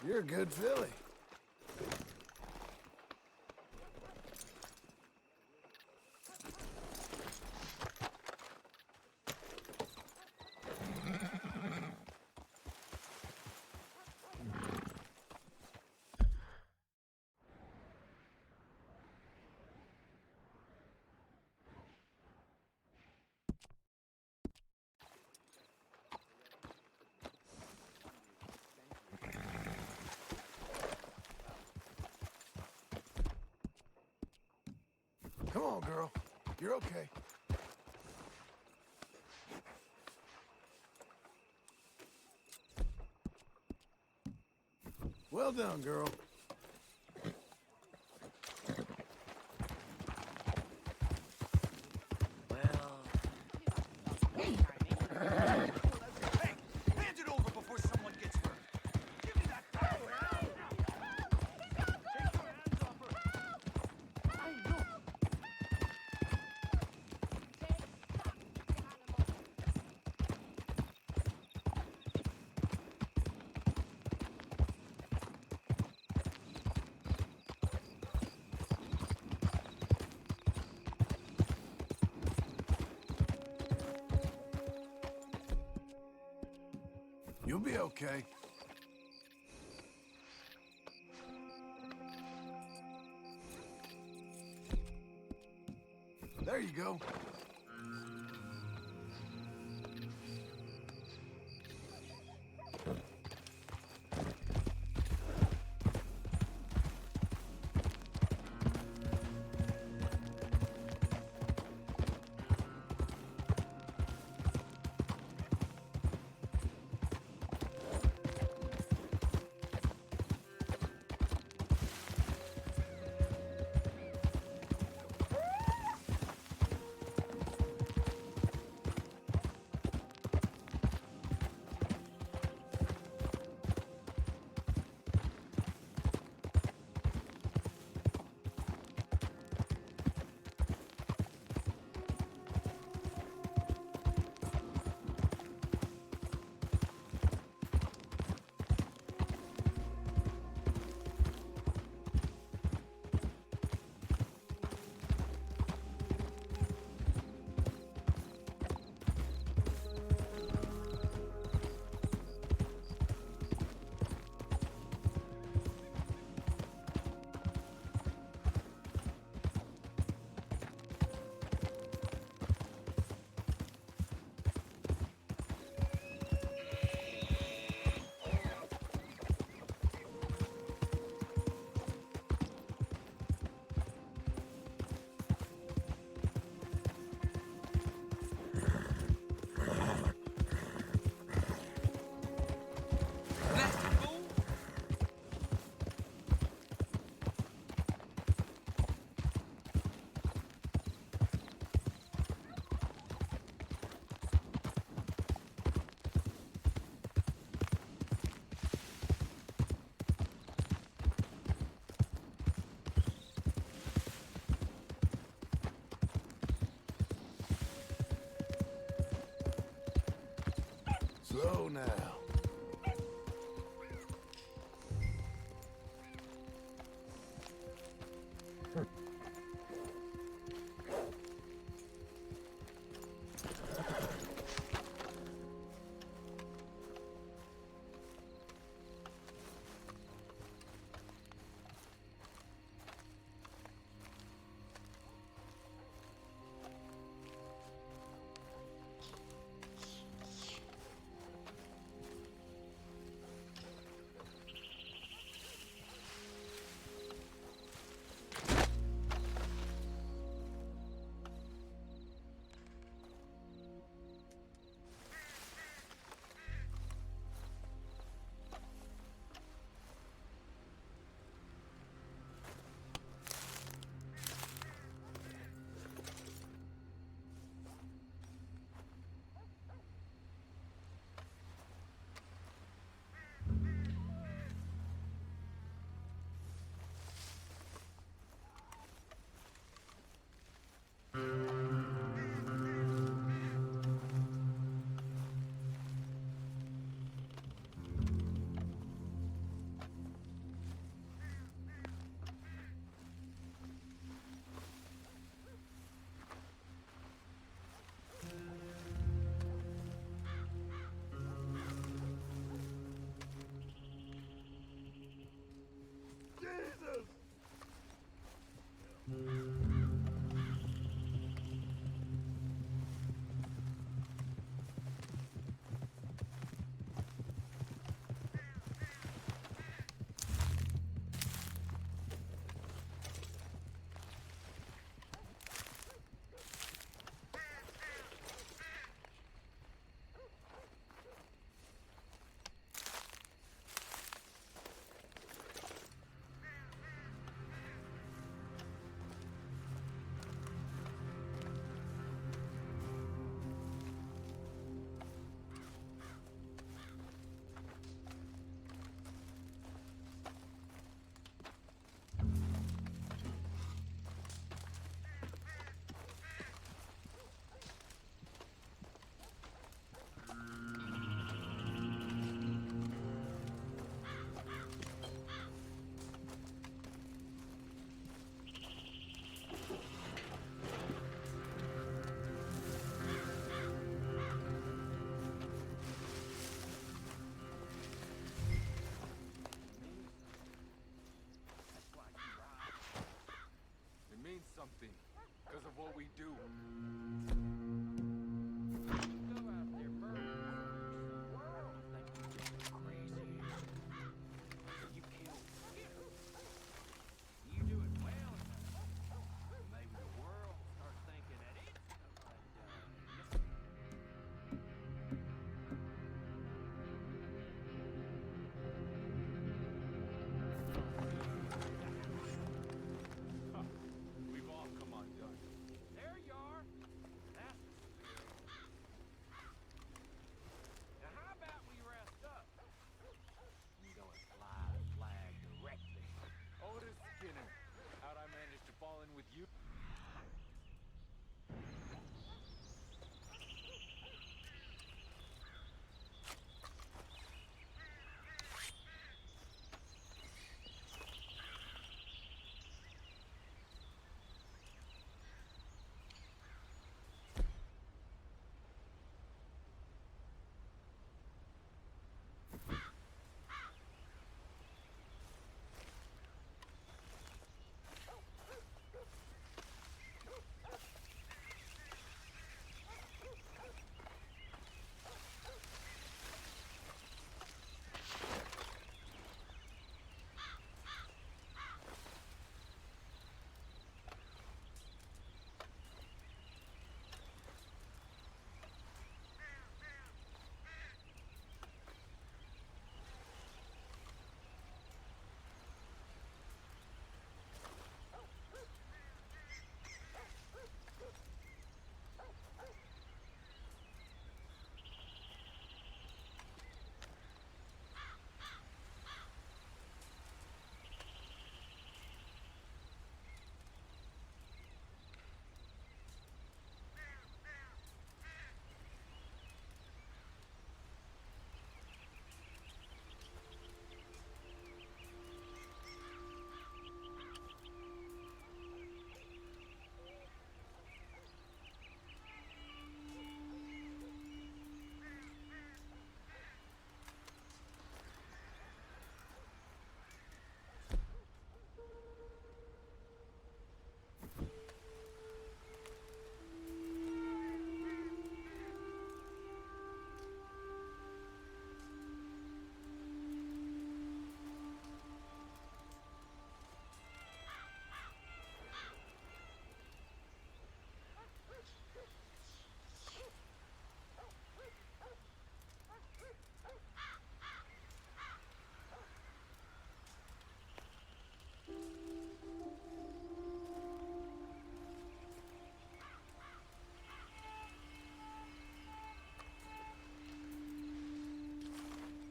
You're a good filly. Come on, girl. You're okay. Well done, girl. Hand it over before someone gets hurt. Give me that power. Take your hands off her. I know. You'll be okay. There you go.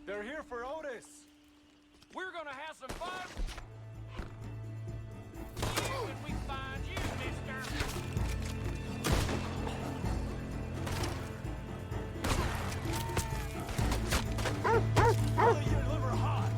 They're here for Otis. We're gonna have some fun. When we find you, mister. I'll eat your liver hot.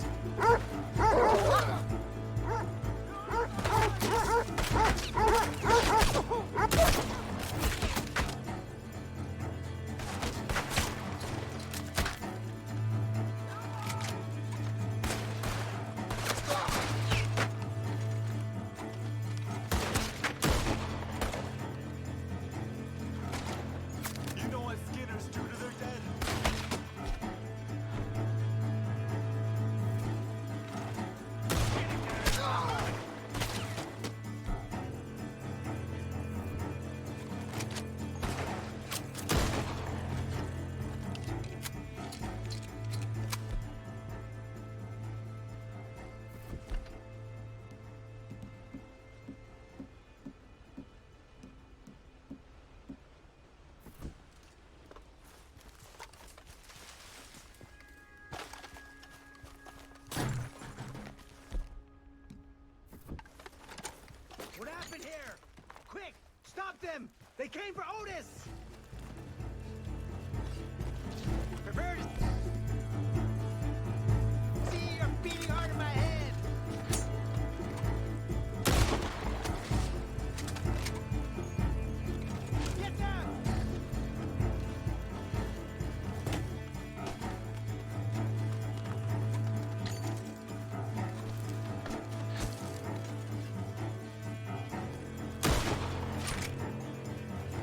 You know what Skinners do to their dead? What happened here? Quick! Stop them! They came for Otis! Prepare to... See, you're beating hard in my head! Get down!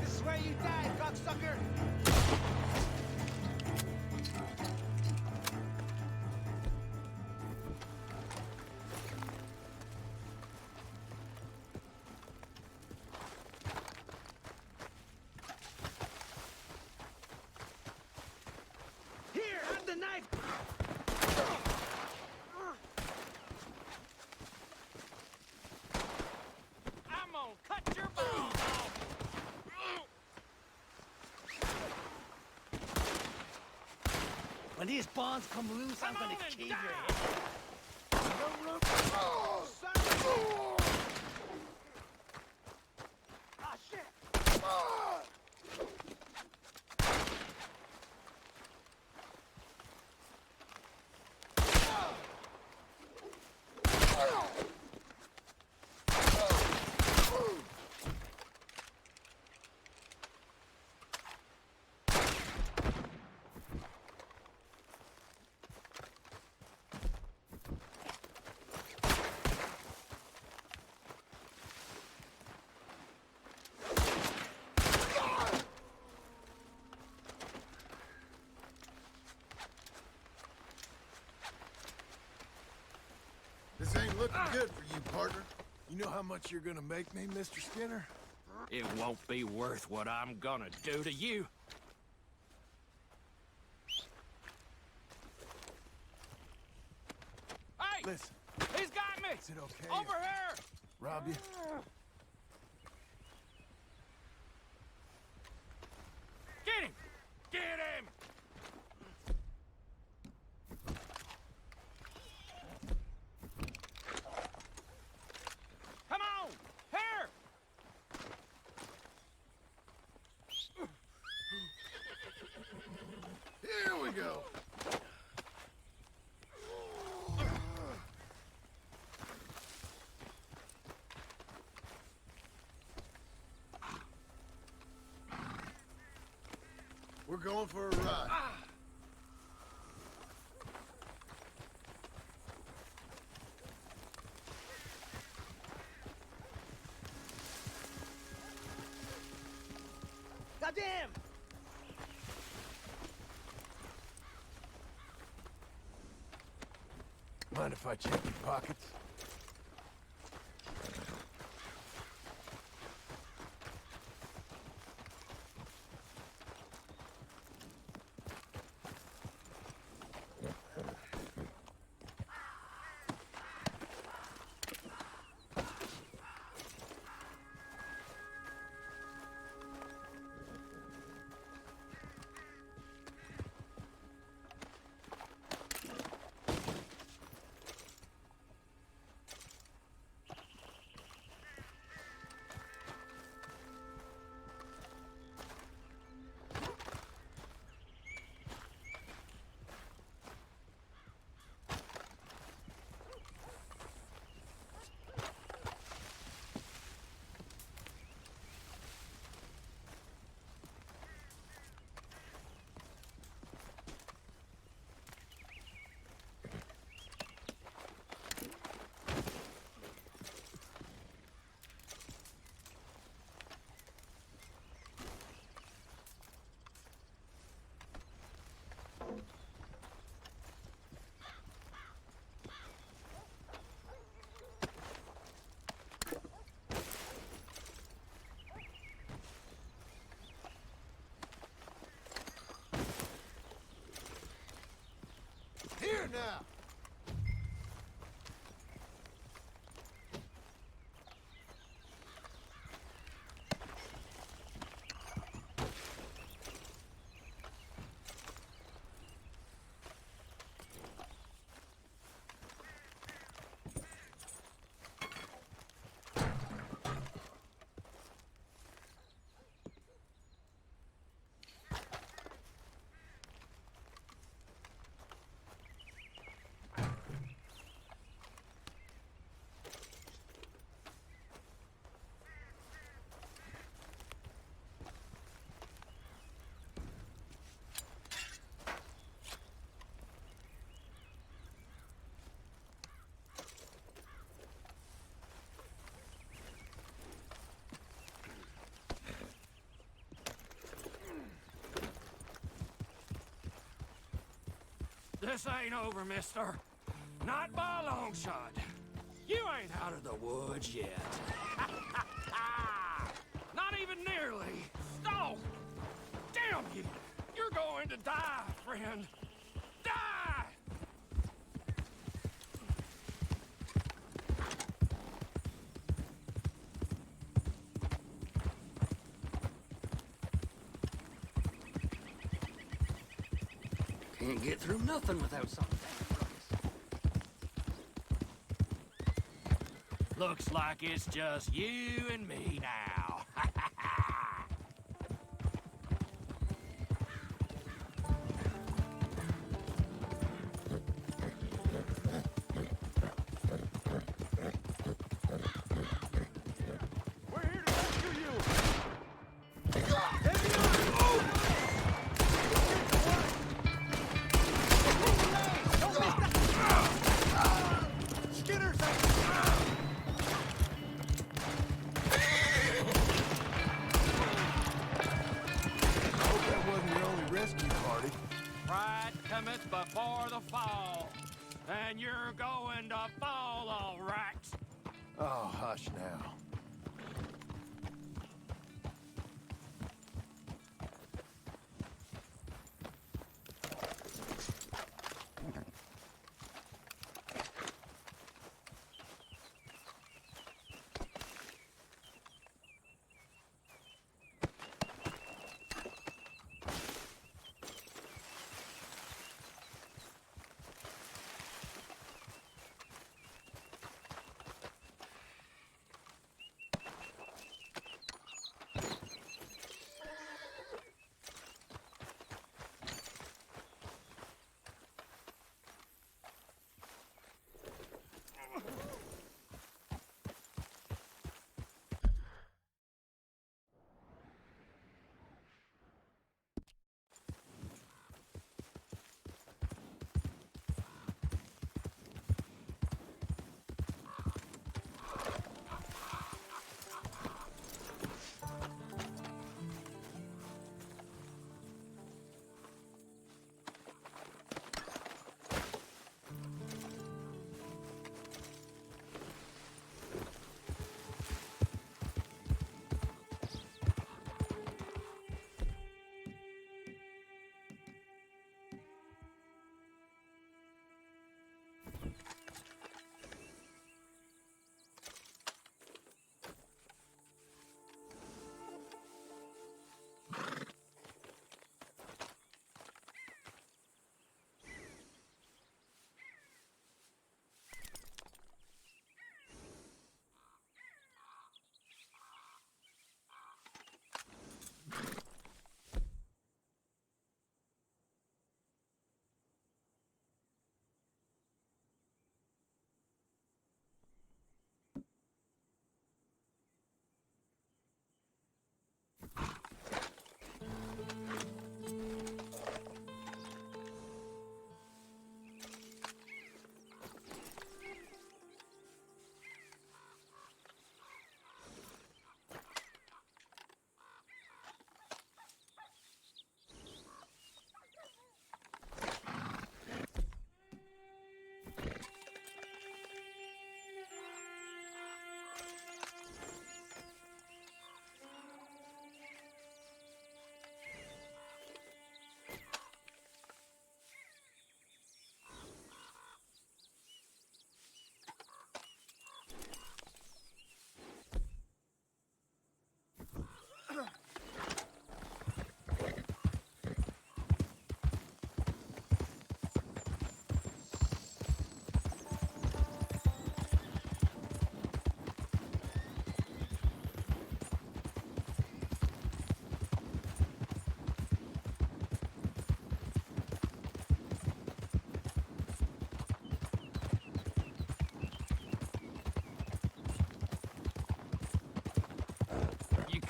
This is where you die, cocksucker! Here, have the knife! I'm gonna cut your balls off. When these bonds come loose, I'm Come gonna on and cave die. your head. Son of a- Ah, shit! This ain't looking good for you, partner. You know how much you're gonna make me, Mr. Skinner? It won't be worth what I'm gonna do to you. Hey! Listen, He's got me! is it okay Over if here! rob you? Get him! Get him! Come on! Here! Here we go. We're going for a ride. Goddamn! Mind if I check your pockets? now. This ain't over, mister. Not by a long shot. You ain't out of the woods yet. Not even nearly. Oh! Damn you! You're going to die, friend. Die! Can't get through nothing without something. Looks like it's just you and me now. We're here to rescue you! Skinner's Hope that wasn't the only rescue party. Pride cometh before the fall, and you're going to fall, all right. Oh, hush now.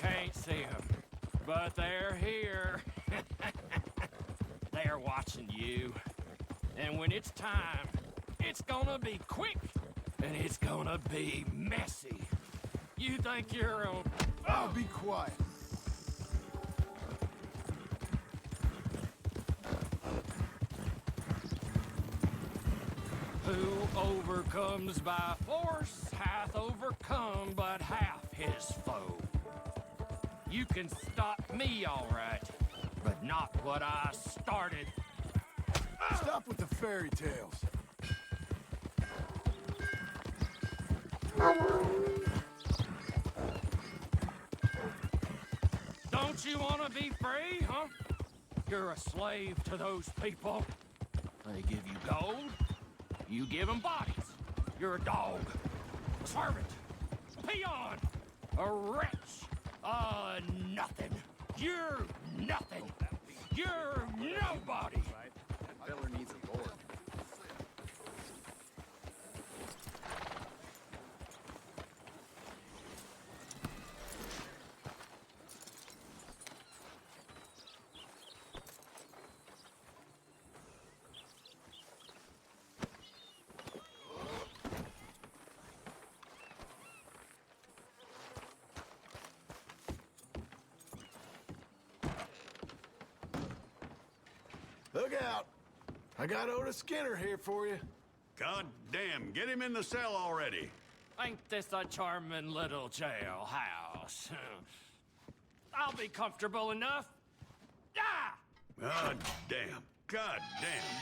can't see them, but they're here. They're watching you. And when it's time, it's gonna be quick, and it's gonna be messy. You think you're on... Oh, be quiet. Who overcomes by force hath overcome but half his foe. You can stop me, all right, but not what I started. Stop with the fairy tales. Don't you want to be free, huh? You're a slave to those people. They give you gold. You give them bodies. You're a dog, a servant, a peon, a wretch, nothing. You're nothing. You're nobody. That fella needs a lord. Look out. I got Otis Skinner here for you. God damn, get him in the cell already. Ain't this a charming little jailhouse? I'll be comfortable enough. Ah! God damn. God damn.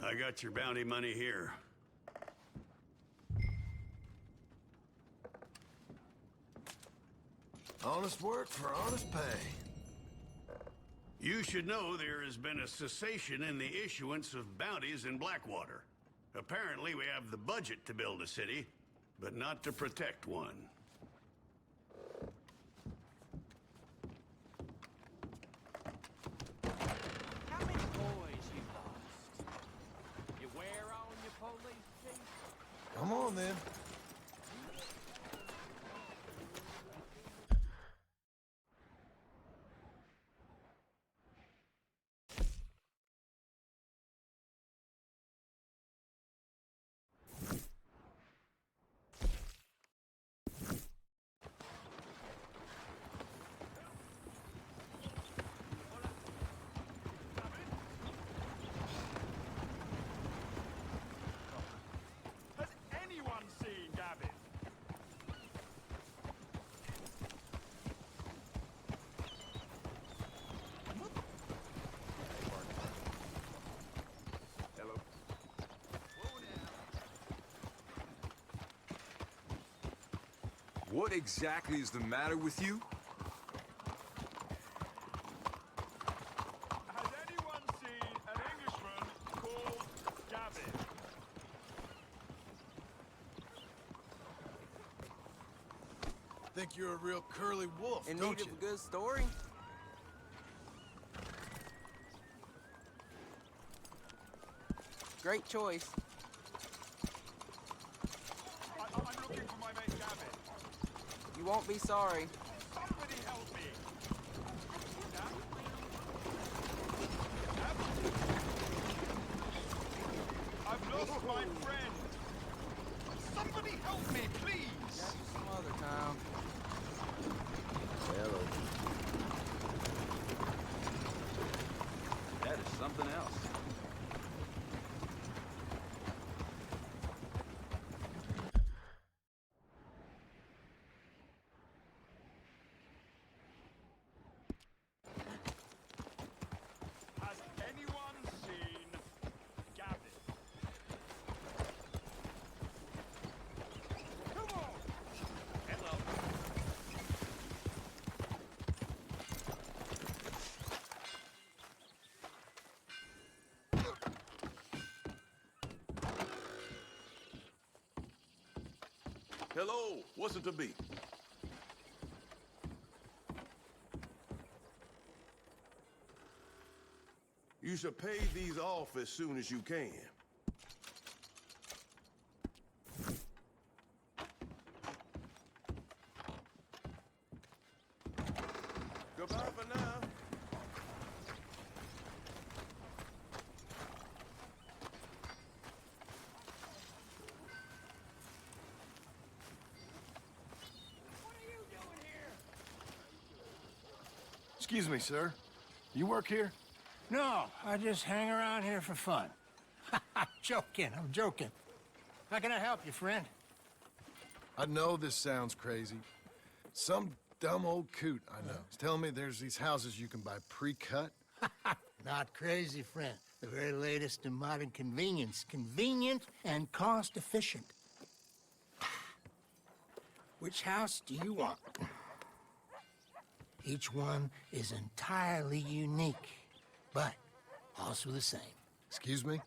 I got your bounty money here. Honest work for honest pay. You should know there has been a cessation in the issuance of bounties in Blackwater. Apparently, we have the budget to build a city, but not to protect one. How many boys you lost? You wear on your police chief? Come on, then. Has anyone seen Gavin? Hello. What exactly is the matter with you? Has anyone seen an Englishman called Gavin? Think you're a real curly wolf, In don't need you? of a good story? Great choice. I'm looking for my mate Gavin. You won't be sorry. Somebody help me. I've lost my friend. Somebody help me, please. Catch you some other time. Hello. That is something else. Has anyone seen Gavin? Come on. Hello. Hello, what's it to be? should pay these off as soon as you can. Goodbye for now. Excuse me, sir. You work here? No, I just hang around here for fun. I'm joking. How can I help you, friend? I know this sounds crazy. Some dumb old coot I know is telling me there's these houses you can buy pre-cut. Not crazy, friend. The very latest in modern convenience. Convenient and cost-efficient. Which house do you want? Each one is entirely unique, but also the same. Excuse me?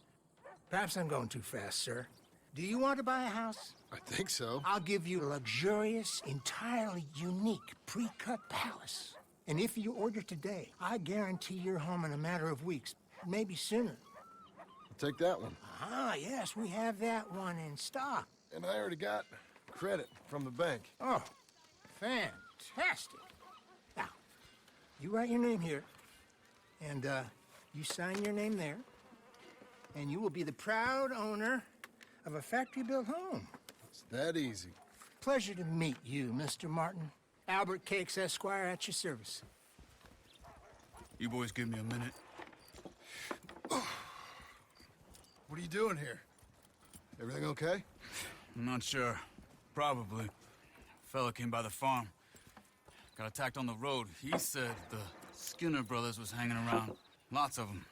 Perhaps I'm going too fast, sir. Do you want to buy a house? I think so. I'll give you a luxurious, entirely unique pre-cut palace. And if you order today, I guarantee you're home in a matter of weeks, maybe sooner. I'll take that one. Ah, yes, we have that one in stock. And I already got credit from the bank. Oh, fantastic. Now, you write your name here, and you sign your name there, and you will be the proud owner of a factory-built home. It's that easy. Pleasure to meet you, Mr. Martin. Albert Cakes, Esquire, at your service. You boys give me a minute. What are you doing here? Everything okay? I'm not sure. Probably. Fella came by the farm. Got attacked on the road. He said the Skinner brothers was hanging around. Lots of them.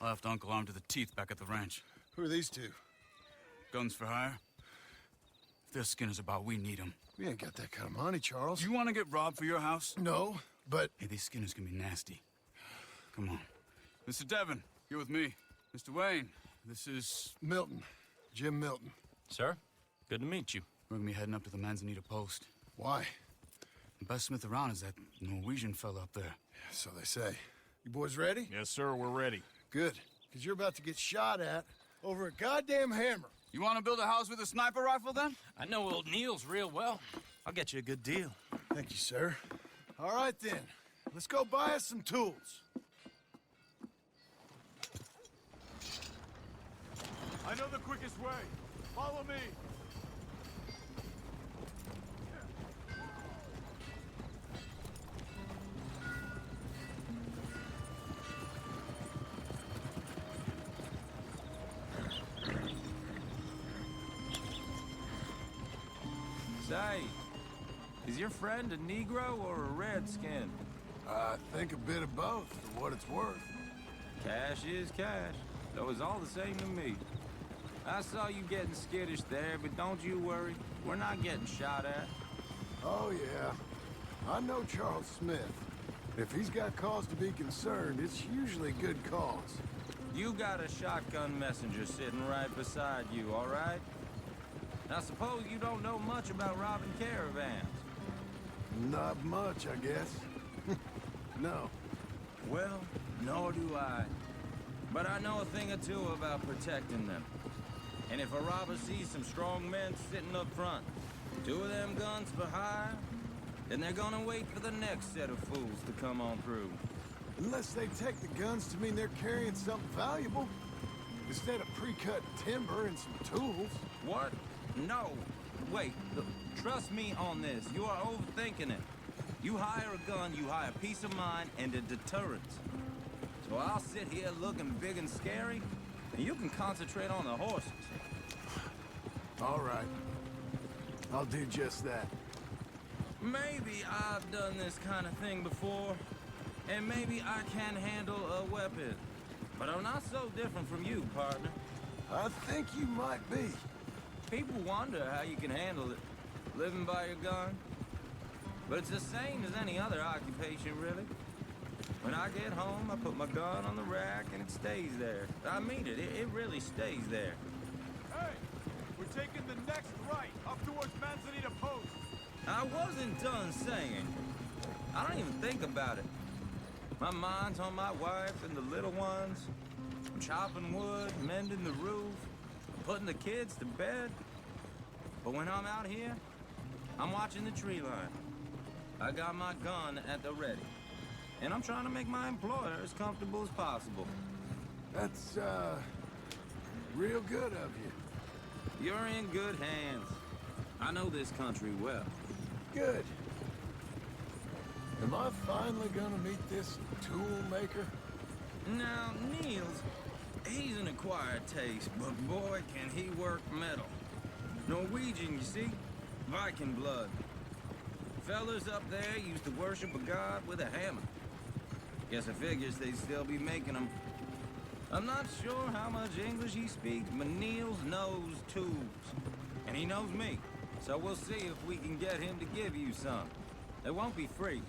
I left Uncle armed to the teeth back at the ranch. Who are these two? Guns for hire. If there's Skinners about, we need them. We ain't got that kind of money, Charles. You want to get robbed for your house? No, but... Hey, these Skinners can be nasty. Come on. Mr. Devon, you're with me. Mr. Wayne, this is... Milton. Jim Milton. Sir, good to meet you. We're gonna be heading up to the Manzanita post. Why? The best smith around is that Norwegian fella up there. So they say. You boys ready? Yes, sir, we're ready. Good. Because you're about to get shot at over a goddamn hammer. You want to build a house with a sniper rifle, then? I know old Neil's real well. I'll get you a good deal. Thank you, sir. All right, then. Let's go buy us some tools. I know the quickest way. Follow me. Say, is your friend a Negro or a Redskin? I think a bit of both, for what it's worth. Cash is cash, though it's all the same to me. I saw you getting skittish there, but don't you worry. We're not getting shot at. Oh, yeah. I know Charles Smith. If he's got cause to be concerned, it's usually good cause. You got a shotgun messenger sitting right beside you, all right? Now, suppose you don't know much about robbing caravans. Not much, I guess. No. Well, nor do I. But I know a thing or two about protecting them. And if a robber sees some strong men sitting up front, 2 of them guns for hire, then they're gonna wait for the next set of fools to come on through. Unless they take the guns to mean they're carrying something valuable. Instead of pre-cut timber and some tools. What? No. Wait, look, trust me on this. You are overthinking it. You hire a gun, you hire peace of mind and a deterrence. So I'll sit here looking big and scary, and you can concentrate on the horses. All right. I'll do just that. Maybe I've done this kind of thing before, and maybe I can handle a weapon. But I'm not so different from you, partner. I think you might be. People wonder how you can handle it, living by your gun. But it's the same as any other occupation, really. When I get home, I put my gun on the rack and it stays there. I mean it, it really stays there. Hey, we're taking the next right, up towards Manzanita Post. I wasn't done saying. I don't even think about it. My mind's on my wife and the little ones. I'm chopping wood, mending the roof, putting the kids to bed. But when I'm out here, I'm watching the tree line. I got my gun at the ready. And I'm trying to make my employer as comfortable as possible. That's, real good of you. You're in good hands. I know this country well. Good. Am I finally gonna meet this tool maker? Now, Niels, he's an acquired taste, but boy, can he work metal. Norwegian, you see? Viking blood. Fellas up there used to worship a god with a hammer. Guess I figures they'd still be making them. I'm not sure how much English he speaks, but Niels knows tools. And he knows me. So we'll see if we can get him to give you some. They won't be free.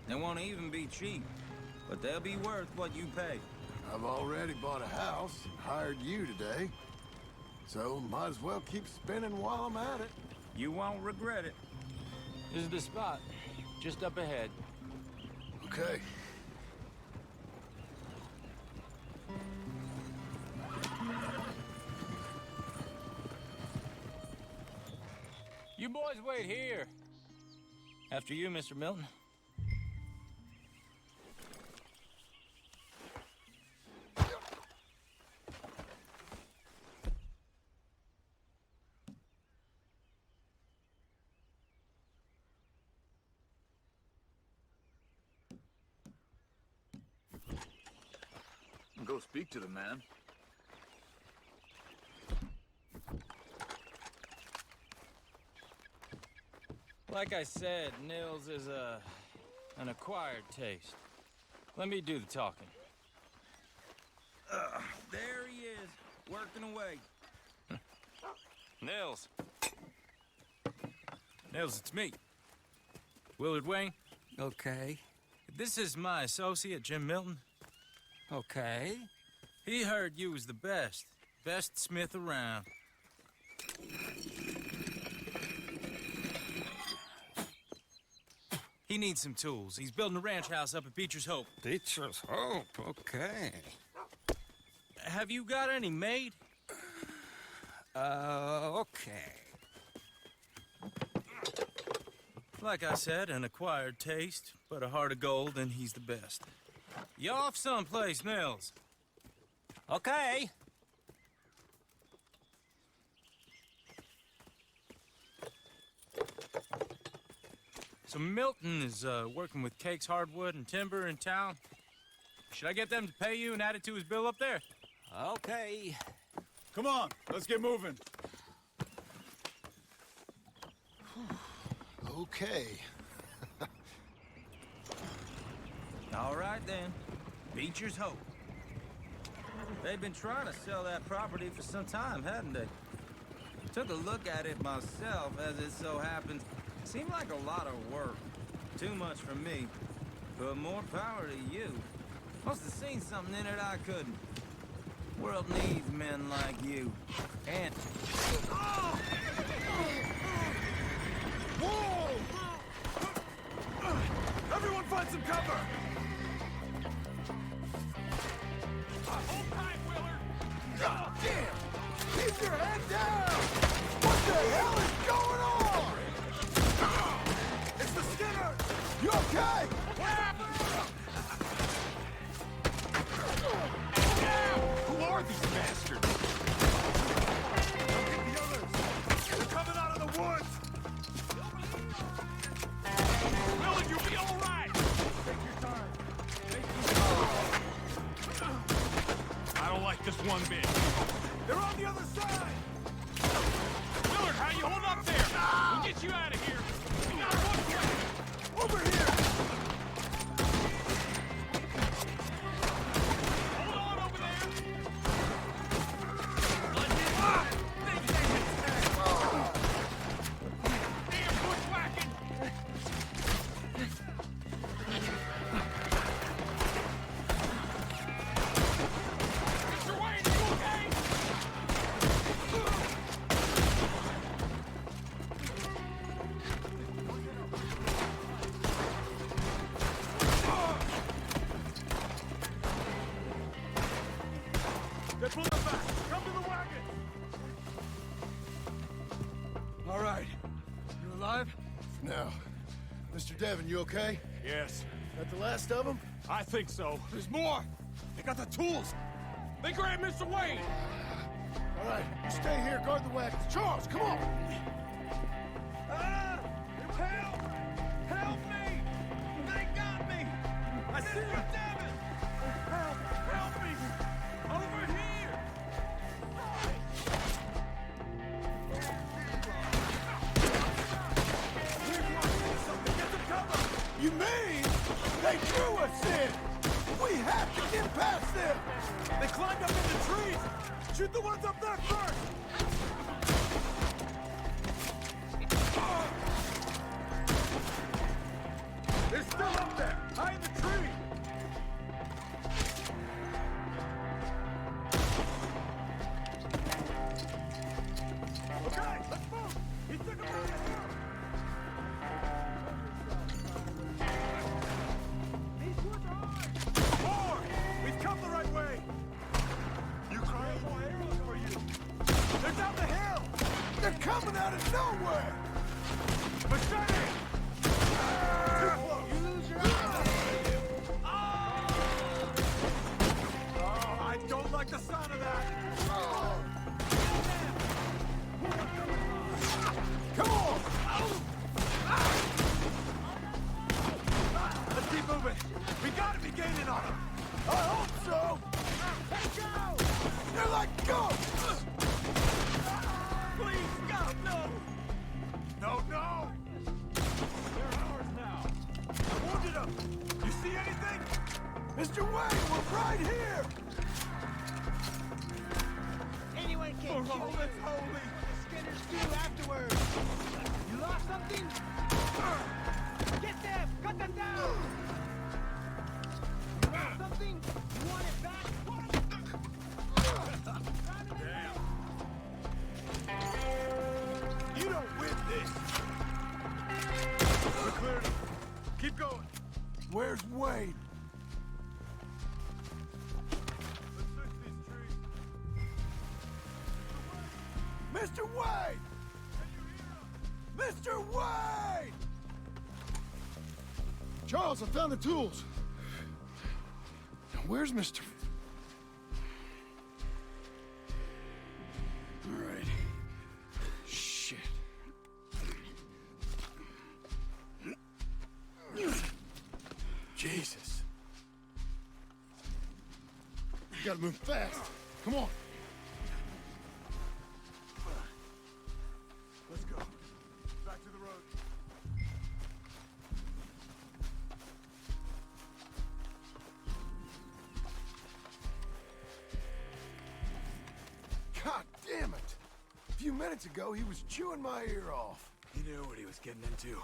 They won't even be cheap. But they'll be worth what you pay. I've already bought a house and hired you today. So might as well keep spinning while I'm at it. You won't regret it. This is the spot. Just up ahead. Okay. You boys wait here. After you, Mr. Milton. Go speak to the man. Like I said, Nils is an acquired taste. Let me do the talking. There he is, working away. Nils. Nils, it's me. Willard Wayne. Okay. This is my associate, Jim Milton. Okay. He heard you was the best smith around. He needs some tools. He's building a ranch house up at Beecher's Hope. Beecher's Hope, okay. Have you got any made? Okay. Like I said, an acquired taste, but a heart of gold, and he's the best. You off someplace, Nils? Okay. So Milton is working with Cake's Hardwood and Timber in town. Should I get them to pay you and add it to his bill up there? Okay. Come on, let's get moving. Okay. All right, then. Beecher's Hope. They've been trying to sell that property for some time, hadn't they? Took a look at it myself, as it so happens. Seemed like a lot of work. Too much for me. But more power to you. Must have seen something in it I couldn't. World needs men like you. And... Whoa! Everyone find some cover! Hold tight, Willard! God damn! Keep your head down! What the hell is going on? It's the Skinner! You okay? What happened? Who are these bastards? Don't get the others! They're coming out of the woods! Willard, you'll be all right! Take your time. I don't like this one bit. They're on the other side! Willard, how you hold up there? We'll get you out of here. We got one way. Over here! Hold on over there. Damn bushwhacking. Mr. Wayne, are you okay? Now, Mr. Devon, you okay? Yes, That the last of them? I think so. There's more. They got the tools. They grabbed Mr. Wayne. All right, you stay here, guard the wagons. Charles, come on! Ah! Help! Help me! They got me! I see you, Devon! Help! Help me! Over here! Get some cover! You mean they drew us in? We have to get past them! They climbed up in the trees! Shoot the ones up there first! They're still up there! High in the tree! Okay, let's move! He took him out! These woods are hard! More! We've come the right way! Ukraine, more arrows for you! They're down the hill! They're coming out of nowhere! Machete! Too close! You lose your eye. Oh, I don't like the sound of that! Come on! Let's keep moving! We gotta be gaining on them! I hope so! Let's go! They're like ghosts! Please, God, no! No, no! They're ours now! I wounded them! You see anything? Mr. Wayne, we're right here! Anyone can shoot Oh, you. it's holy! The Skinners do afterwards. You lost something? Get them! Cut them down! You lost something? You want it back? You don't win this! We're cleared them. Keep going! Where's Wayne? Let's search these trees. Mr. Wayne! Mr. Wayne! Charles, I found the tools. Now, where's Mr. All right. Shit. Jesus. You gotta move fast. Come on. Let's go. Back to the road. God damn it! A few minutes ago, he was chewing my ear off. He knew what he was getting into.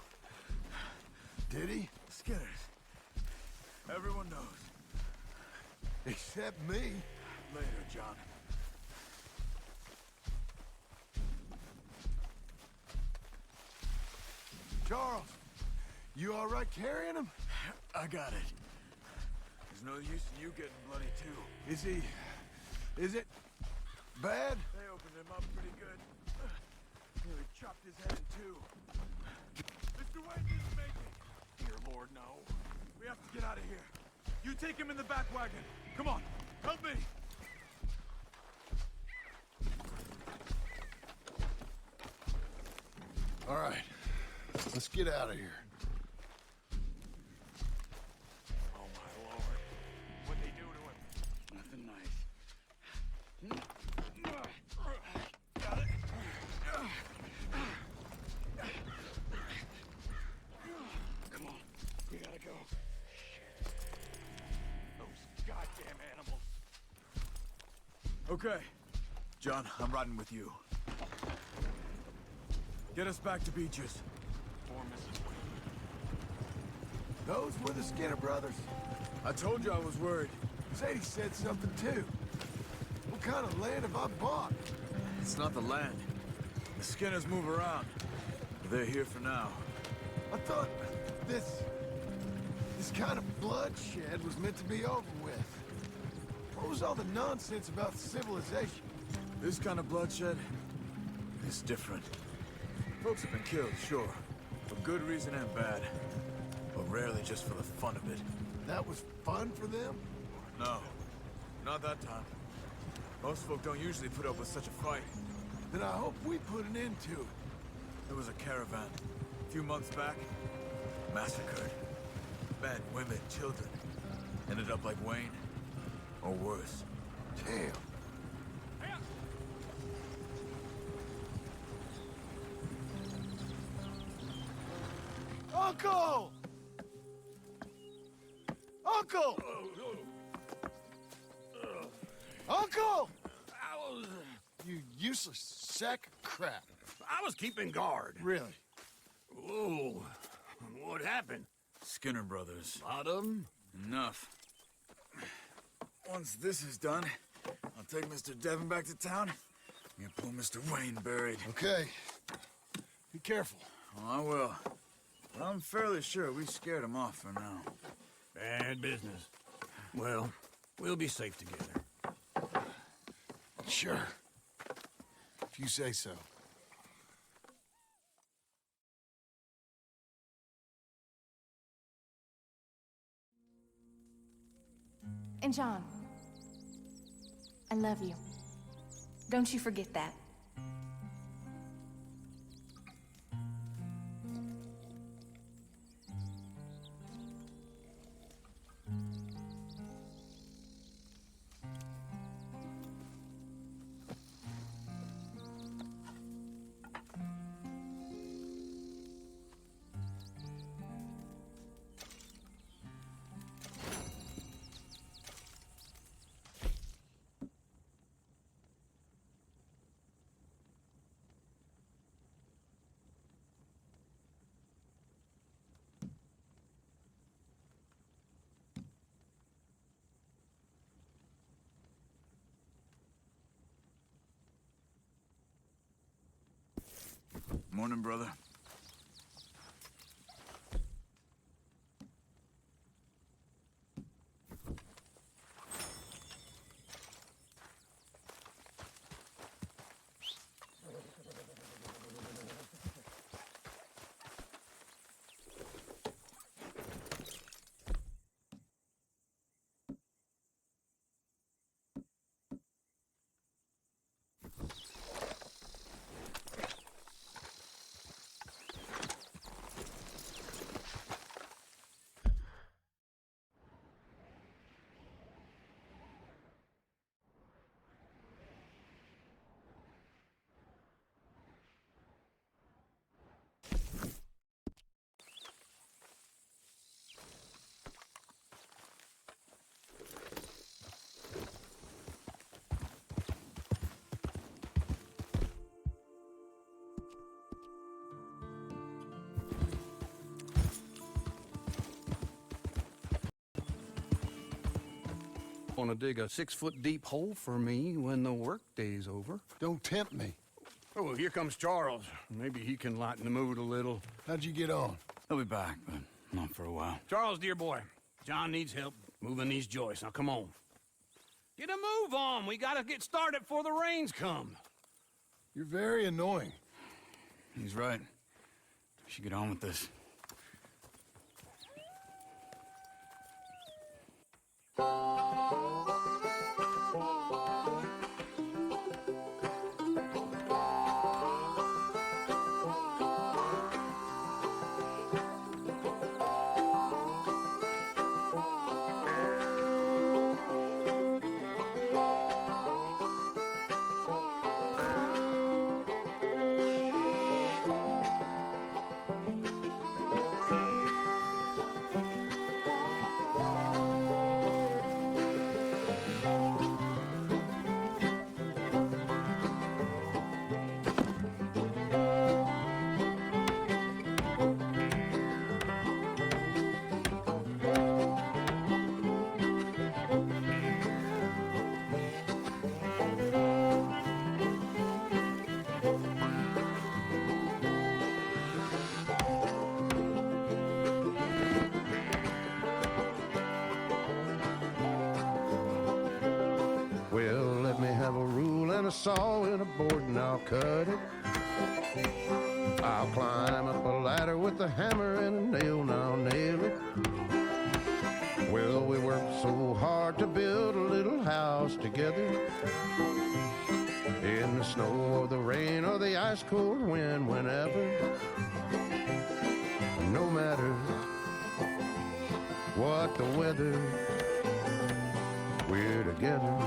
Did he? Skinners. Everyone knows. Except me. Later, John. Charles, you all right carrying him? I got it. There's no use in you getting bloody, too. Is it bad? They opened him up pretty good. Nearly chopped his head in two. Mr. Wayne didn't make it. Dear Lord, no. We have to get out of here. You take him in the back wagon. Come on, help me. All right, let's get out of here. Oh, my Lord. What'd they do to him? Nothing nice. Got it. Come on, we gotta go. Those goddamn animals. Okay. John, I'm riding with you. Get us back to Beaches. For Mrs. Wayne. Those were the Skinner brothers. I told you I was worried. Sadie said something too. What kind of land have I bought? It's not the land. The Skinners move around. But they're here for now. I thought this kind of bloodshed was meant to be over with. What was all the nonsense about civilization? This kind of bloodshed is different. Folks have been killed, sure. For good reason and bad. But rarely just for the fun of it. That was fun for them? No, not that time. Most folk don't usually put up with such a fight. Then I hope we put an end to it. There was a caravan, a few months back, massacred. Men, women, children. Ended up like Wayne, or worse. Damn. Uncle! Uncle! Uncle! You useless sack of crap. I was keeping guard. Really? Whoa. What happened? Skinner brothers. Lot of them? Enough. Once this is done, I'll take Mr. Devon back to town and pull Mr. Wayne buried. Okay. Be careful. Oh, I will. But I'm fairly sure we scared him off for now. Bad business. Well, we'll be safe together. Sure. If you say so. And John, I love you. Don't you forget that. Morning, brother. Want to dig a 6-foot deep hole for me when the workday's over? Don't tempt me. Oh, here comes Charles. Maybe he can lighten the mood a little. How'd you get on? He'll be back, but not for a while. Charles, dear boy, John needs help moving these joists. Now, come on. Get a move on. We gotta get started before the rains come. You're very annoying. He's right. We should get on with this. Well, let me have a rule and a saw and a board and I'll cut it. I'll climb up a ladder with a hammer and a nail, and I'll nail it. Well, we worked so hard to build a little house together. In the snow or the rain or the ice cold wind, whenever. No matter what the weather, we're together.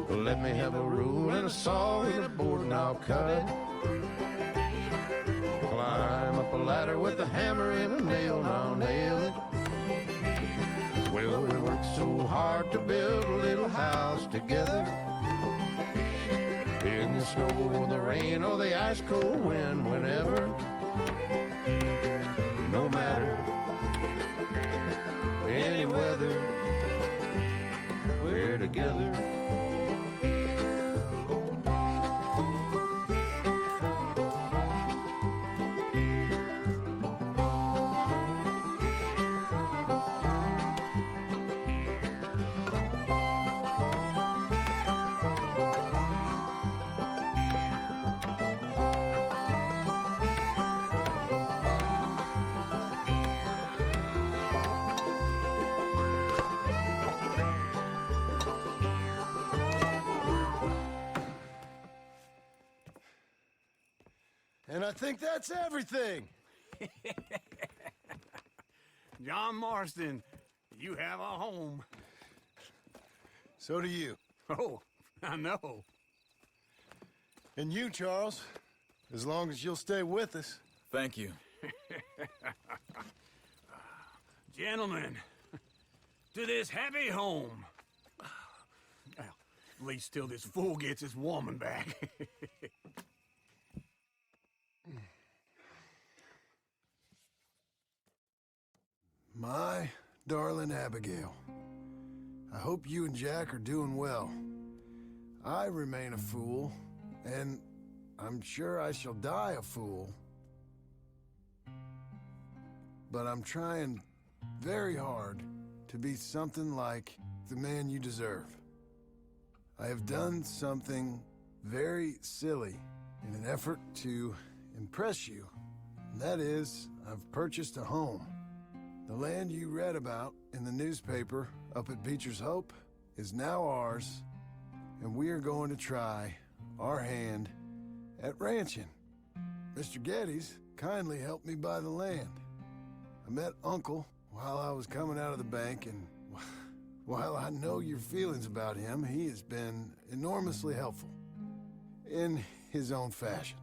Let me have a rule and a saw and a board and I'll cut it. Climb up a ladder with a hammer and a nail and I'll nail it. Well, we worked so hard to build a little house together. In the snow or the rain or the ice cold wind, whenever. No matter any weather, we're together. And I think that's everything. John Marston, you have a home. So do you. Oh, I know. And you, Charles, as long as you'll stay with us. Thank you. Gentlemen, to this happy home. Well, at least till this fool gets his woman back. My darling Abigail, I hope you and Jack are doing well. I remain a fool, and I'm sure I shall die a fool. But I'm trying very hard to be something like the man you deserve. I have done something very silly in an effort to impress you. And that is, I've purchased a home. The land you read about in the newspaper up at Beecher's Hope is now ours, and we are going to try our hand at ranching. Mr. Geddes kindly helped me buy the land. I met Uncle while I was coming out of the bank, and while I know your feelings about him, he has been enormously helpful in his own fashion.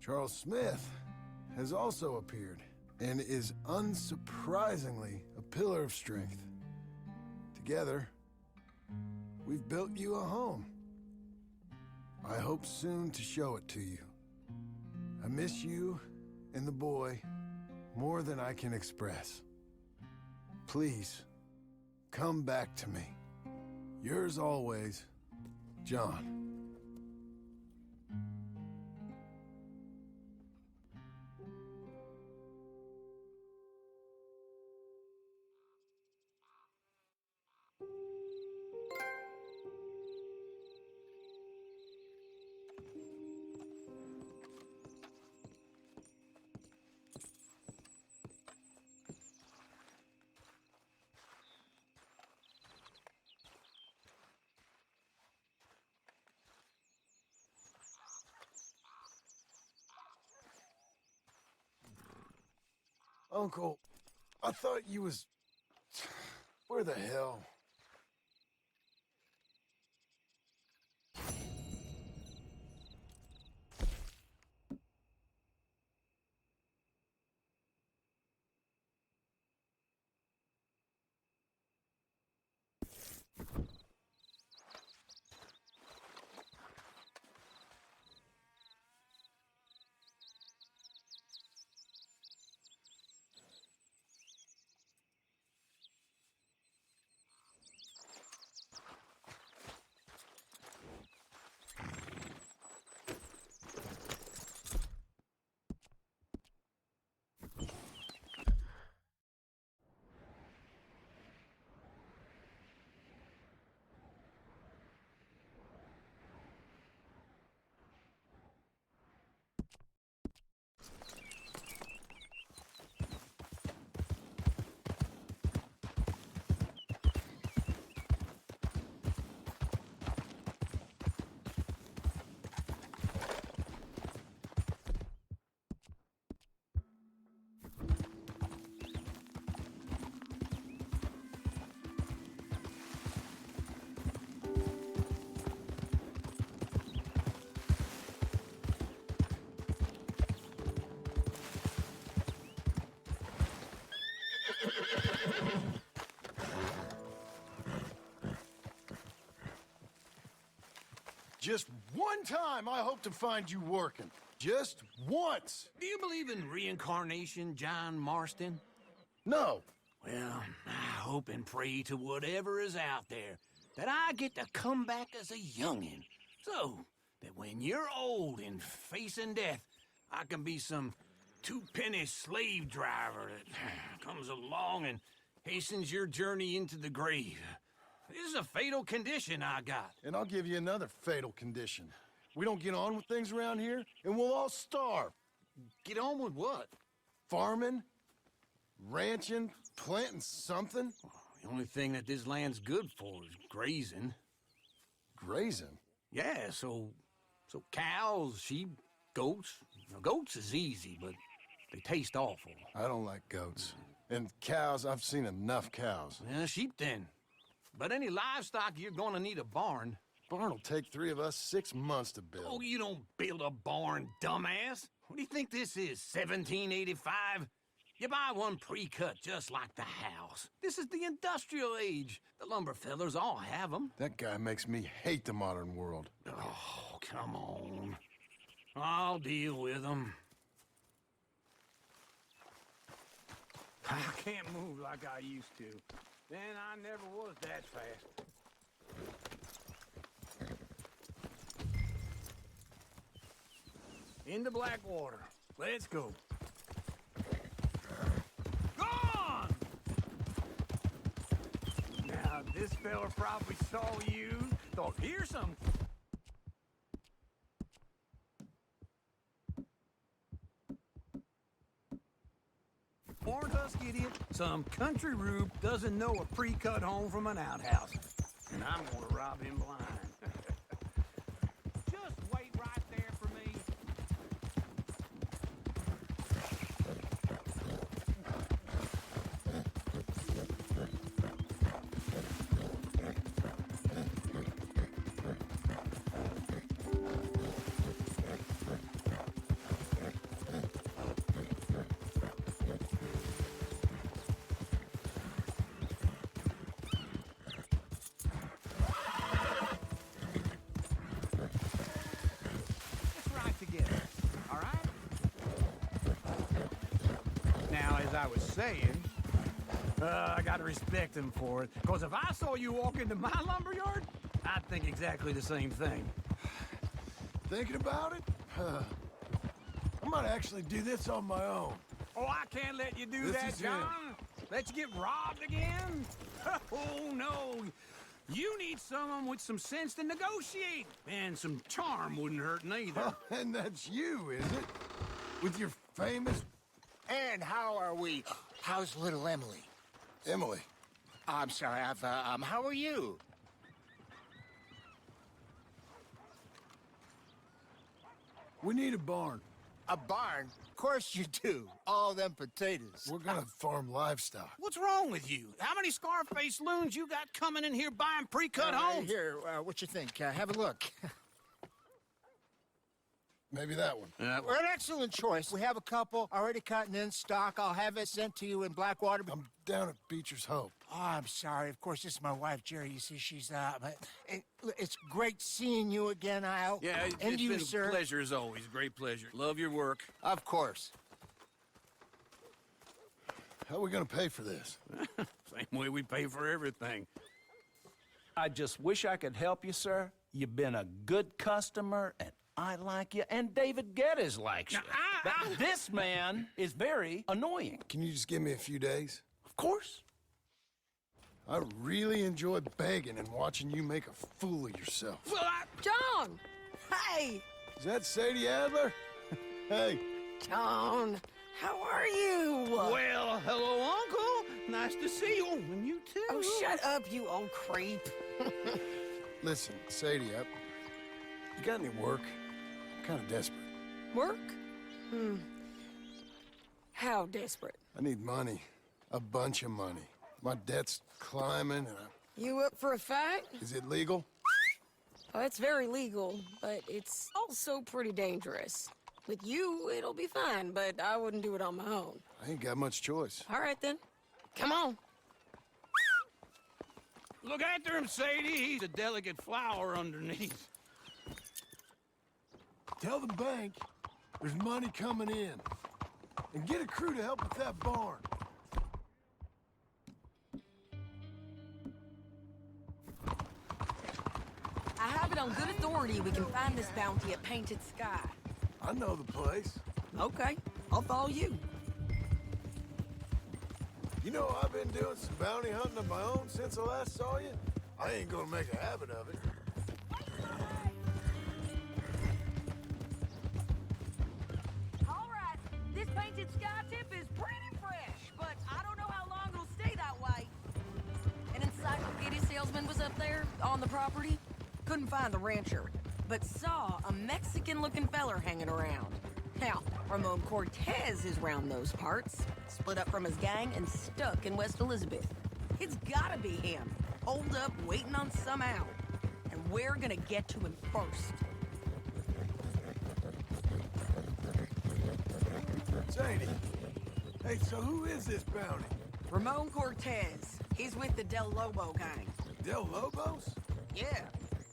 Charles Smith has also appeared and is unsurprisingly a pillar of strength. Together, we've built you a home. I hope soon to show it to you. I miss you and the boy more than I can express. Please, come back to me. Yours always, John. Uncle, I thought you was... Where the hell? Just one time I hope to find you working. Just once. Do you believe in reincarnation, John Marston? No. Well, I hope and pray to whatever is out there that I get to come back as a youngin'. So that when you're old and facing death, I can be some two-penny slave driver that comes along and hastens your journey into the grave. This is a fatal condition I got. And I'll give you another fatal condition. We don't get on with things around here, and we'll all starve. Get on with what? Farming, ranching, planting something. The only thing that this land's good for is grazing. Grazing? Yeah, so cows, sheep, goats. Now, goats is easy, but they taste awful. I don't like goats. And cows, I've seen enough cows. Yeah, sheep then. But any livestock, you're gonna need a barn. Barn will take 3 of us 6 months to build. Oh, you don't build a barn, dumbass. What do you think this is, 1785? You buy one pre-cut just like the house. This is the industrial age. The lumber fellers all have them. That guy makes me hate the modern world. Oh, come on. I'll deal with them. I can't move like I used to. Then I never was that fast. Into Blackwater. Let's go. Gone! Now, this fella probably saw you, thought, here's some... Born husk idiot, some country rube doesn't know a pre-cut home from an outhouse. And I'm gonna rob him blind. Just wait right there for me. I was saying, I gotta respect him for it. Because if I saw you walk into my lumberyard, I'd think exactly the same thing. Thinking about it? I might actually do this on my own. Oh, I can't let you do that, John. Let you get robbed again? Oh, no. You need someone with some sense to negotiate. And some charm wouldn't hurt neither. And that's you, is it? With your famous... And how are we? How's little Emily? Emily? I'm sorry, how are you? We need a barn. A barn? Of course you do. All them potatoes. We're gonna farm livestock. What's wrong with you? How many Scarface loons you got coming in here buying pre-cut homes? Here, what you think? Have a look. Maybe that one. We're an excellent choice. We have a couple already cut and in stock. I'll have it sent to you in Blackwater. I'm down at Beecher's Hope. Oh, I'm sorry. Of course, this is my wife, Jerry. You see, she's, but it's great seeing you again, Al. Yeah, and it's you, been sir. a pleasure as always. Great pleasure. Love your work. Of course. How are we gonna pay for this? Same way we pay for everything. I just wish I could help you, sir. You've been a good customer, and I like you, and David Geddes likes you. But this man is very annoying. Can you just give me a few days? Of course. I really enjoy begging and watching you make a fool of yourself. Well, John! Hey! Is that Sadie Adler? Hey. John, how are you? Well, hello, Uncle. Nice to see you. And you too. Oh, shut up, you old creep. Listen, Sadie, you got any work? I'm kind of desperate. Work? How desperate? I need money. A bunch of money. My debt's climbing and You up for a fight? Is it legal? Oh, it's very legal, but it's also pretty dangerous. With you, it'll be fine, but I wouldn't do it on my own. I ain't got much choice. All right, then. Come on. Look after him, Sadie. He's a delicate flower underneath. Tell the bank there's money coming in. And get a crew to help with that barn. I have it on good authority we can find this bounty at Painted Sky. I know the place. Okay, I'll follow you. You know, I've been doing some bounty hunting of my own since I last saw you. I ain't gonna make a habit of it. All right, this Painted Sky tip is pretty fresh, but I don't know how long it'll stay that way. An encyclopedia salesman was up there on the property. Couldn't find the rancher, but saw a Mexican-looking feller hanging around. Now, Ramon Cortez is round those parts, split up from his gang and stuck in West Elizabeth. It's gotta be him, holed up waiting on some out. And we're gonna get to him first. Sadie, hey, so who is this bounty? Ramon Cortez. He's with the Del Lobo gang. Del Lobos? Yeah.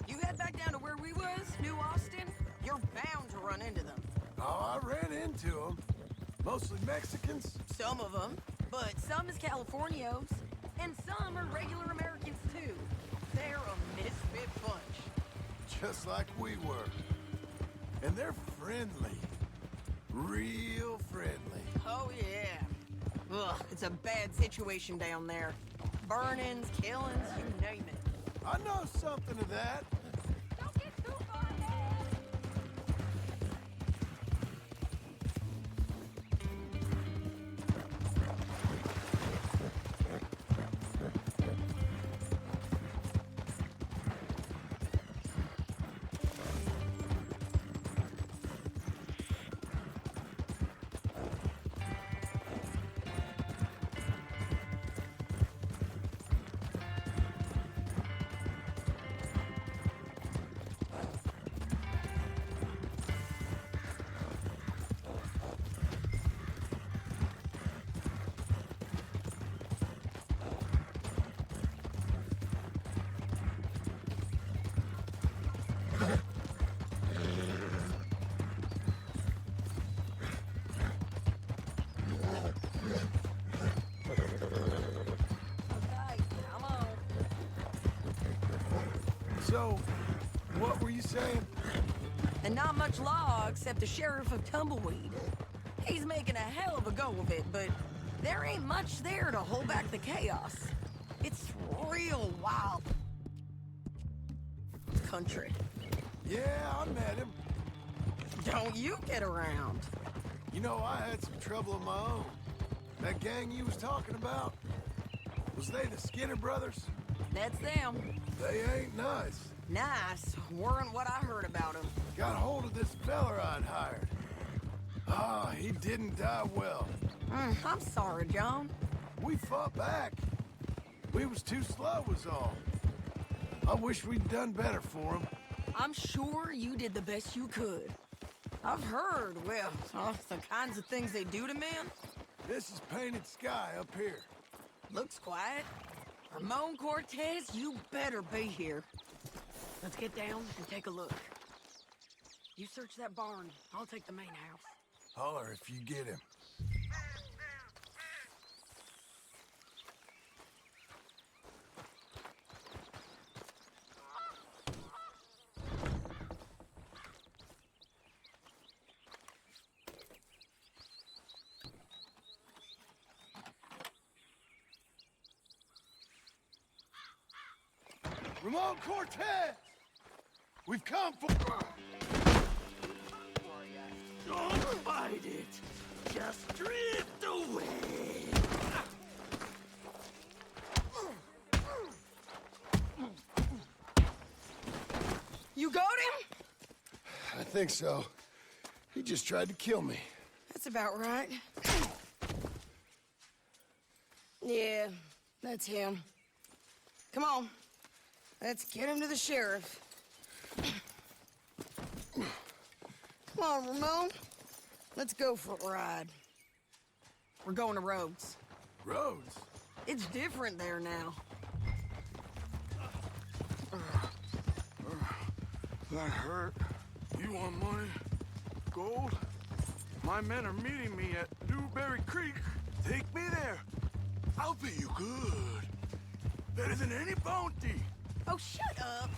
You head back down to where we was, New Austin, you're bound to run into them. Oh, I ran into them. Mostly Mexicans. Some of them, but some is Californios, and some are regular Americans too. They're a misfit bunch. Just like we were. And they're friendly. Real friendly. Oh yeah. Ugh, it's a bad situation down there. Burn-ins, killings, you name it. I know something of that. Don't get too far ahead. So, what were you saying? And not much law except the sheriff of Tumbleweed. He's making a hell of a go of it, but there ain't much there to hold back the chaos. It's real wild country. Yeah, I met him. Don't you get around. You know, I had some trouble of my own. That gang you was talking about, was they the Skinner brothers? That's them. They ain't nice. Nice weren't what I heard about them. Got hold of this feller I'd hired. Ah, he didn't die well. I'm sorry, John. We fought back. We was too slow was all. I wish we'd done better for him. I'm sure you did the best you could. I've heard, well, the kinds of things they do to men. This is painted sky up here. Looks quiet. Ramon Cortez, you better be here. Let's get down and take a look. You search that barn. I'll take the main house. Holler if you get him. Ramon Cortez! We've come for... Don't fight it. Just drift away. You got him? I think so. He just tried to kill me. That's about right. Yeah, that's him. Come on. Let's get him to the sheriff. Come on, Ramon. Let's go for a ride. We're going to Rhodes. Rhodes? It's different there now. That hurt. You want money? Gold? My men are meeting me at Newberry Creek. Take me there. I'll pay you good. Better than any bounty. Oh, shut up.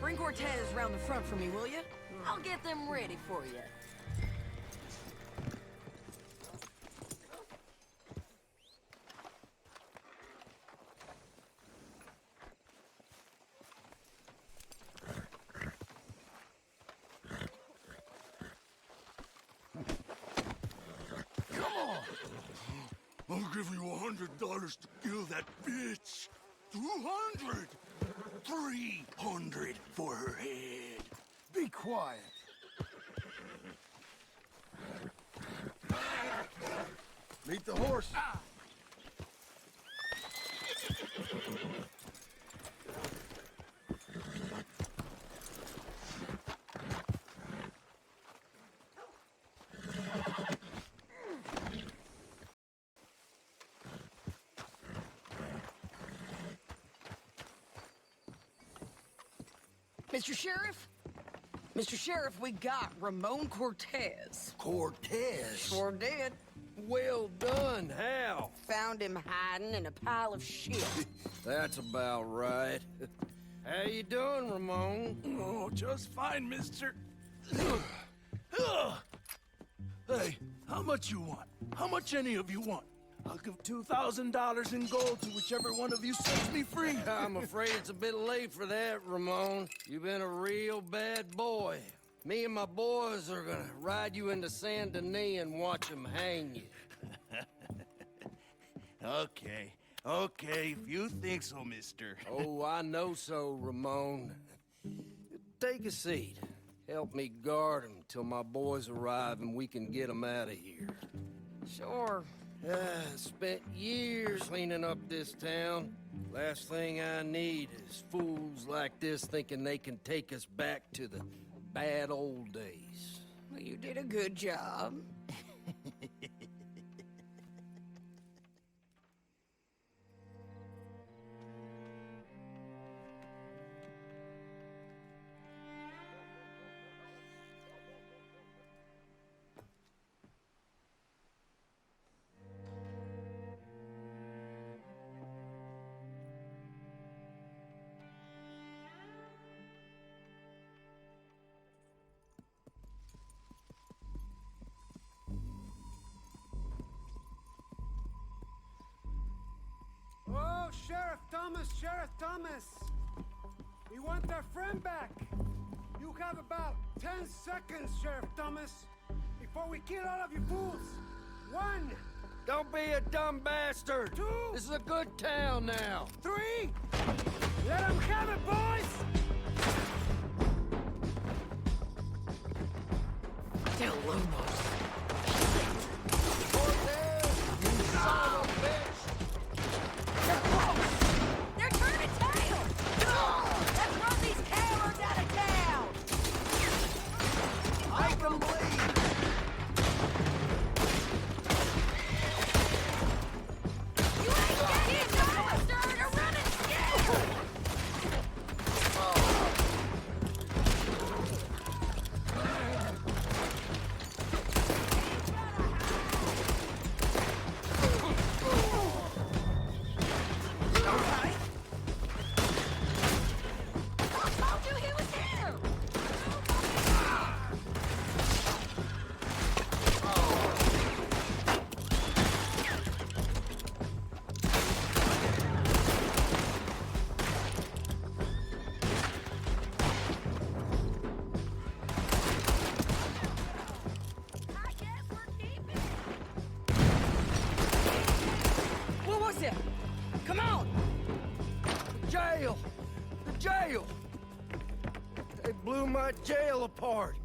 Bring Cortez round the front for me, will you? I'll get them ready for you. Come on! I'll give you $100 to kill that bitch. 200! 300 for her head. Be quiet. Meet the horse. Mr. Sheriff? Mr. Sheriff, we got Ramon Cortez. Cortez? Sure did. Well done. How? Found him hiding in a pile of shit. That's about right. How you doing, Ramon? Oh, just fine, mister. Hey, how much you want? How much any of you want? I'll give $2,000 in gold to whichever one of you sets me free. I'm afraid it's a bit late for that, Ramon. You've been a real bad boy. Me and my boys are gonna ride you into Saint Denis and watch them hang you. Okay, if you think so, mister. Oh, I know so, Ramon. Take a seat. Help me guard them till my boys arrive and we can get them out of here. Sure. Spent years cleaning up this town. Last thing I need is fools like this thinking they can take us back to the bad old days. Well, you did a good job. Thomas, Sheriff Thomas! We want our friend back! You have about 10 seconds, Sheriff Thomas, before we kill all of you fools! 1! Don't be a dumb bastard! 2! This is a good town now! 3! Let them have it, boys! Del Lumos! Cortez! You son of a bitch! They're close! They're turning tail! Let's run these cowards out of town! Make them bleed! You ain't getting no faster! They're running scared! Come on! Jail! The jail! They blew my jail apart.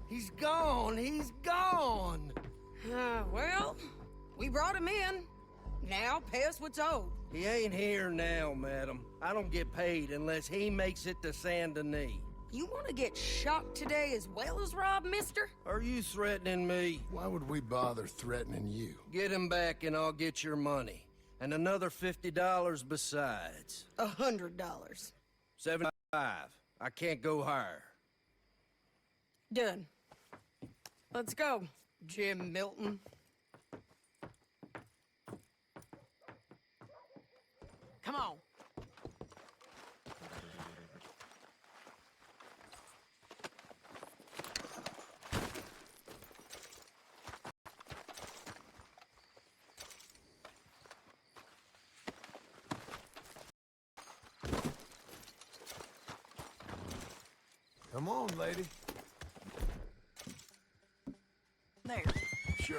He's gone. He's gone. Well, we brought him in. Now pay us what's owed. He ain't here now, madam. I don't get paid unless he makes it to Saint Denis. You want to get shot today as well as Rob, mister? Are you threatening me? Why would we bother threatening you? Get him back and I'll get your money. And another $50 besides. $100. 75. I can't go higher. Done. Let's go, Jim Milton. Come on. Come on, lady. There. Sure.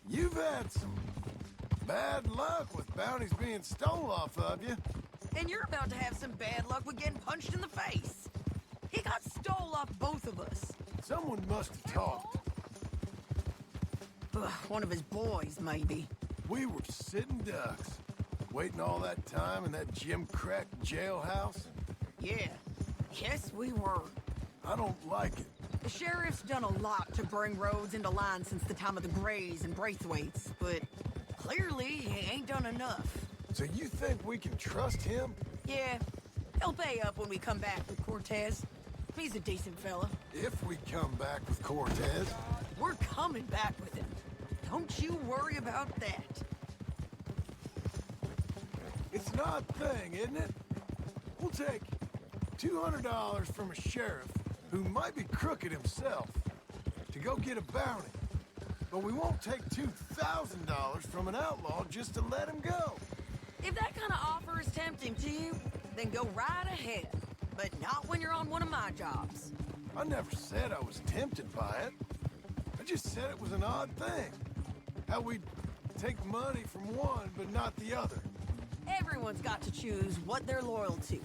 You've had some bad luck with bounties being stole off of you. And you're about to have some bad luck with getting punched in the face. He got stole off both of us. Someone must have talked. One of his boys, maybe. We were sitting ducks, waiting all that time in that gim-crack jailhouse. Yeah. Yes, we were. I don't like it. The sheriff's done a lot to bring roads into line since the time of the Grays and Braithwaites, but clearly he ain't done enough. So you think we can trust him? Yeah, he'll pay up when we come back with Cortez. He's a decent fella. If we come back with Cortez. We're coming back with him. Don't you worry about that. It's an odd thing, isn't it? We'll take $200 from a sheriff who might be crooked himself to go get a bounty. But we won't take $2,000 from an outlaw just to let him go. If that kind of offer is tempting to you, then go right ahead. But not when you're on one of my jobs. I never said I was tempted by it. I just said it was an odd thing. How we'd take money from one, but not the other. Everyone's got to choose what they're loyal to.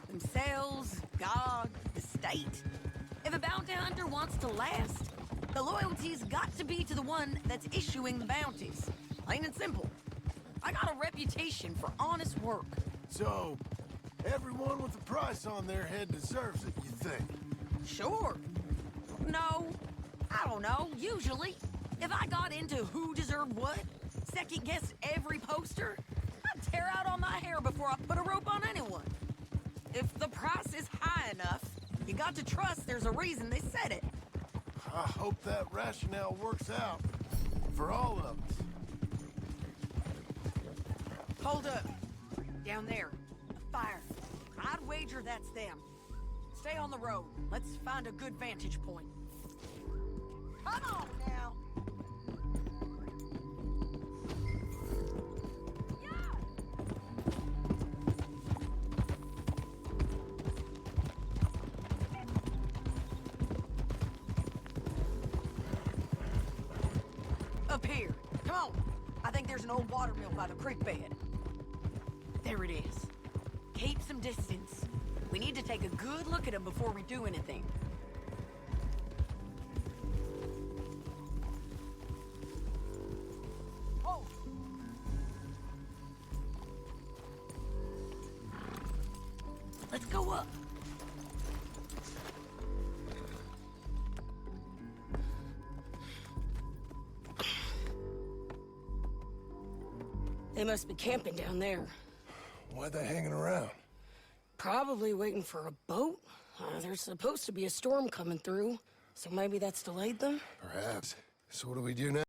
Themselves, God, the state. If a bounty hunter wants to last, the loyalty's got to be to the one that's issuing the bounties. Plain and simple. I got a reputation for honest work. So, everyone with a price on their head deserves it, you think? Sure. No, I don't know, usually. If I got into who deserved what, second-guessed every poster, I'd tear out all my hair before I put a rope on anyone. If the price is high enough, you got to trust there's a reason they said it. I hope that rationale works out for all of us. Hold up. Down there. A fire. I'd wager that's them. Stay on the road. Let's find a good vantage point. Come on now. Up here. Come on. I think there's an old water mill by the creek bed. There it is. Keep some distance. We need to take a good look at them before we do anything. Oh. Let's go up. They must be camping down there. Why are they hanging around? Probably waiting for a boat. There's supposed to be a storm coming through, so maybe that's delayed them? Perhaps. So what do we do now?